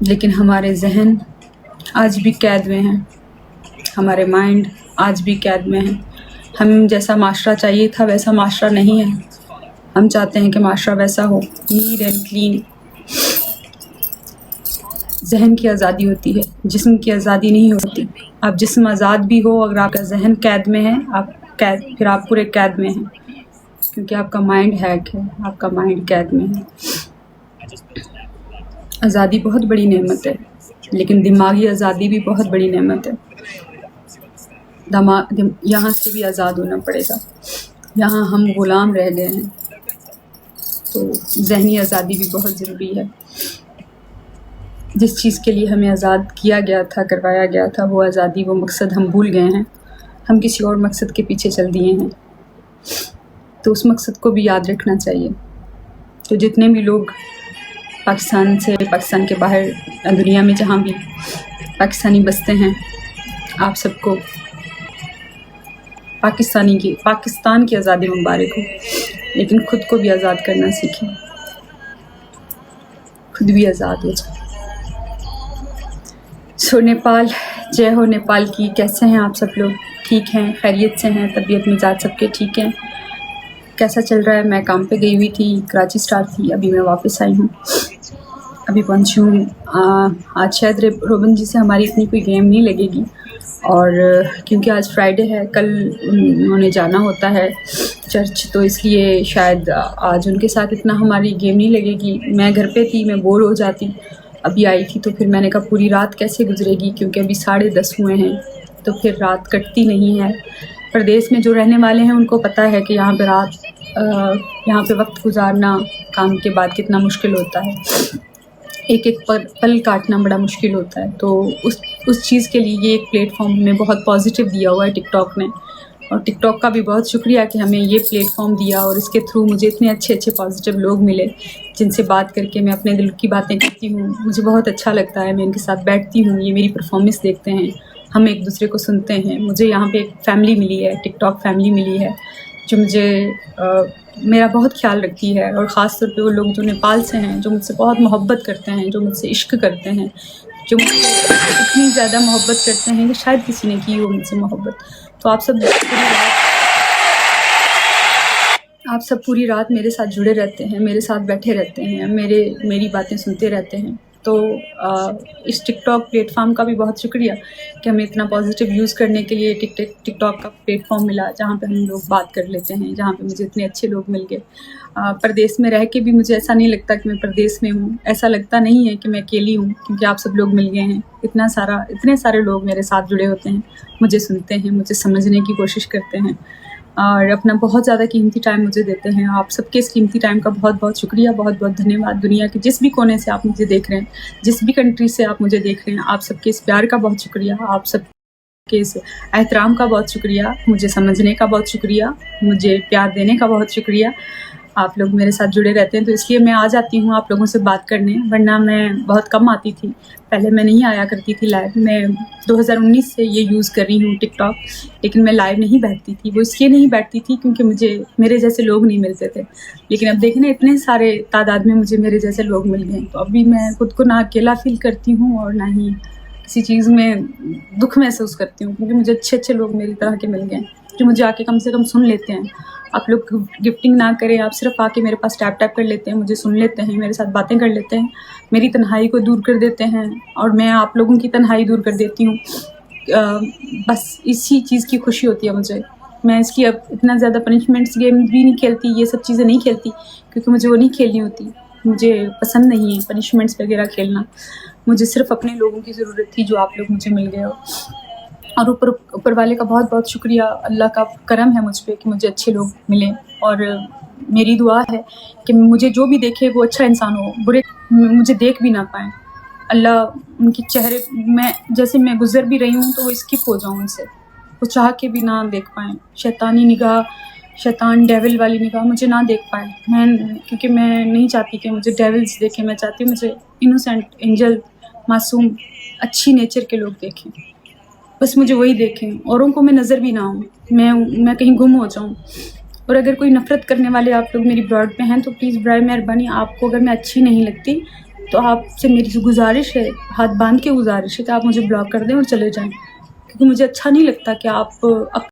लेकिन हमारे जहन आज भी कैद में हैं, हमारे माइंड आज भी कैद में हैं। हम जैसा माशरा चाहिए था वैसा माशरा नहीं है। हम चाहते हैं कि माशरा वैसा हो, नीट एंड क्लीन। जहन की आज़ादी होती है, जिस्म की आज़ादी नहीं होती। आप जिस्म आज़ाद भी हो, अगर आपका जहन कैद में है, आप कैद, फिर आप पूरे कैद में हैं, क्योंकि आपका माइंड हैक है, आपका माइंड कैद में है। आज़ादी बहुत बड़ी नेमत है, लेकिन दिमागी आज़ादी भी बहुत बड़ी नेमत है। यहाँ से भी आज़ाद होना पड़ेगा। यहाँ हम ग़ुलाम रह गए हैं, तो ज़हनी आज़ादी भी बहुत ज़रूरी है। जिस चीज़ के लिए हमें आज़ाद किया गया था, करवाया गया था, वो आज़ादी, वो मकसद हम भूल गए हैं। हम किसी और मकसद के पीछे चल दिए हैं, तो उस मकसद को भी याद रखना चाहिए। तो जितने भी लोग पाकिस्तान से, पाकिस्तान के बाहर दुनिया में जहाँ भी पाकिस्तानी बसते हैं, आप सबको पाकिस्तान की आज़ादी मुबारक हो। लेकिन ख़ुद को भी आज़ाद करना सीखें, खुद भी आज़ाद हो जाए। सो नेपाल, जय हो नेपाल की। कैसे हैं आप सब लोग? ठीक हैं, खैरियत से हैं, तबीयत मिजाज सबके ठीक हैं? कैसा चल रहा है? मैं काम पे गई हुई थी, कराची स्टार थी, अभी मैं वापस आई हूँ, अभी पहुँची हूँ। आज शायद रोबन जी से हमारी इतनी कोई गेम नहीं लगेगी, और क्योंकि आज फ्राइडे है, कल उन्होंने जाना होता है चर्च, तो इसलिए शायद आज उनके साथ इतना हमारी गेम नहीं लगेगी। मैं घर पे थी, मैं बोर हो जाती, अभी आई थी, तो फिर मैंने कहा पूरी रात कैसे गुजरेगी, क्योंकि अभी 10:30 हुए हैं, तो फिर रात कटती नहीं है। प्रदेश में जो रहने वाले हैं उनको पता है कि यहाँ पे वक्त गुजारना काम के बाद कितना मुश्किल होता है, एक एक पल काटना बड़ा मुश्किल होता है। तो उस चीज़ के लिए ये एक प्लेटफॉर्म हमें बहुत पॉजिटिव दिया हुआ है टिकटॉक ने, और टिकटॉक का भी बहुत शुक्रिया कि हमें ये प्लेटफॉर्म दिया, और इसके थ्रू मुझे इतने अच्छे अच्छे पॉजिटिव लोग मिले जिनसे बात करके मैं अपने दिल की बातें करती हूँ। मुझे बहुत अच्छा लगता है, मैं इनके साथ बैठती हूँ, ये मेरी परफॉर्मेंस देखते हैं, हम एक दूसरे को सुनते हैं। मुझे यहाँ पे एक फैमिली मिली है, टिकटॉक फैमिली मिली है, जो मुझे मेरा बहुत ख्याल रखती है, और ख़ास तौर पे वो लोग जो नेपाल से हैं, जो मुझसे बहुत मोहब्बत करते हैं, जो मुझसे इश्क करते हैं, जो मुझसे इतनी ज़्यादा मोहब्बत करते हैं कि शायद किसी ने की हो मुझसे मोहब्बत। तो आप सब पूरी रात मेरे साथ जुड़े रहते हैं, मेरे साथ बैठे रहते हैं, मेरी बातें सुनते रहते हैं। तो इस टिकटॉक प्लेटफॉर्म का भी बहुत शुक्रिया कि हमें इतना पॉजिटिव यूज़ करने के लिए टिकटॉक का प्लेटफॉर्म मिला, जहाँ पे हम लोग बात कर लेते हैं, जहाँ पे मुझे इतने अच्छे लोग मिल गए। प्रदेश में रह के भी मुझे ऐसा नहीं लगता कि मैं प्रदेश में हूँ, ऐसा लगता नहीं है कि मैं अकेली हूँ, क्योंकि आप सब लोग मिल गए हैं। इतने सारे लोग मेरे साथ जुड़े होते हैं, मुझे सुनते हैं, मुझे समझने की कोशिश करते हैं, और अपना बहुत ज़्यादा कीमती टाइम मुझे देते हैं। आप सबके इस कीमती टाइम का बहुत बहुत शुक्रिया, बहुत बहुत धन्यवाद। दुनिया के जिस भी कोने से आप मुझे देख रहे हैं, जिस भी कंट्री से आप मुझे देख रहे हैं, आप सबके इस प्यार का बहुत शुक्रिया, आप सबके इस एहतराम का बहुत शुक्रिया, मुझे समझने का बहुत शुक्रिया, मुझे प्यार देने का बहुत शुक्रिया। आप लोग मेरे साथ जुड़े रहते हैं, तो इसलिए मैं आ जाती हूँ आप लोगों से बात करने, वरना मैं बहुत कम आती थी। पहले मैं नहीं आया करती थी लाइव। मैं 2019 से ये यूज़ कर रही हूँ टिकटॉक, लेकिन मैं लाइव नहीं बैठती थी। वो इसलिए नहीं बैठती थी क्योंकि मुझे मेरे जैसे लोग नहीं मिलते थे, लेकिन अब देखना इतने सारे तादाद में मुझे मेरे जैसे लोग मिल गए, तो अभी मैं खुद को ना अकेला फील करती हूँ और ना ही किसी चीज़ में दुख महसूस करती हूँ, क्योंकि मुझे अच्छे अच्छे लोग मेरी तरह के मिल गए जो मुझे आके कम से कम सुन लेते हैं। आप लोग गिफ्टिंग ना करें, आप सिर्फ आके मेरे पास टैप कर लेते हैं, मुझे सुन लेते हैं, मेरे साथ बातें कर लेते हैं, मेरी तन्हाई को दूर कर देते हैं, और मैं आप लोगों की तन्हाई दूर कर देती हूँ। बस इसी चीज़ की खुशी होती है मुझे। मैं इसकी अब इतना ज़्यादा पनिशमेंट्स गेम भी नहीं खेलती, ये सब चीज़ें नहीं खेलती, क्योंकि मुझे वो नहीं खेलनी होती, मुझे पसंद नहीं है पनिशमेंट्स वगैरह खेलना। मुझे सिर्फ अपने लोगों की ज़रूरत थी, जो आप लोग मुझे मिल गए हो, और ऊपर वाले का बहुत बहुत शुक्रिया। अल्लाह का करम है मुझ पे कि मुझे अच्छे लोग मिले, और मेरी दुआ है कि मुझे जो भी देखे वो अच्छा इंसान हो, बुरे मुझे देख भी ना पाएँ। अल्लाह उनके चेहरे, मैं गुज़र भी रही हूँ तो वो स्किप हो जाऊँ उनसे, वो चाह के भी ना देख पाएँ। शैतानी निगाह, शैतान डेविल वाली निगाह मुझे ना देख पाएँ। क्योंकि मैं नहीं चाहती कि मुझे डेविल्स देखें, मैं चाहती हूँ मुझे इनोसेंट एंजल, मासूम, अच्छी नेचर के लोग देखें। बस मुझे वही देखें, औरों को मैं नज़र भी ना आऊँ, मैं कहीं गुम हो जाऊँ। और अगर कोई नफ़रत करने वाले आप लोग मेरी ब्रॉड पे हैं, तो प्लीज़ बराए मेहरबानी, आपको अगर मैं अच्छी नहीं लगती तो आपसे मेरी गुजारिश है, हाथ बांध के गुजारिश है कि आप मुझे ब्लॉक कर दें और चले जाएं, क्योंकि मुझे अच्छा नहीं लगता कि आप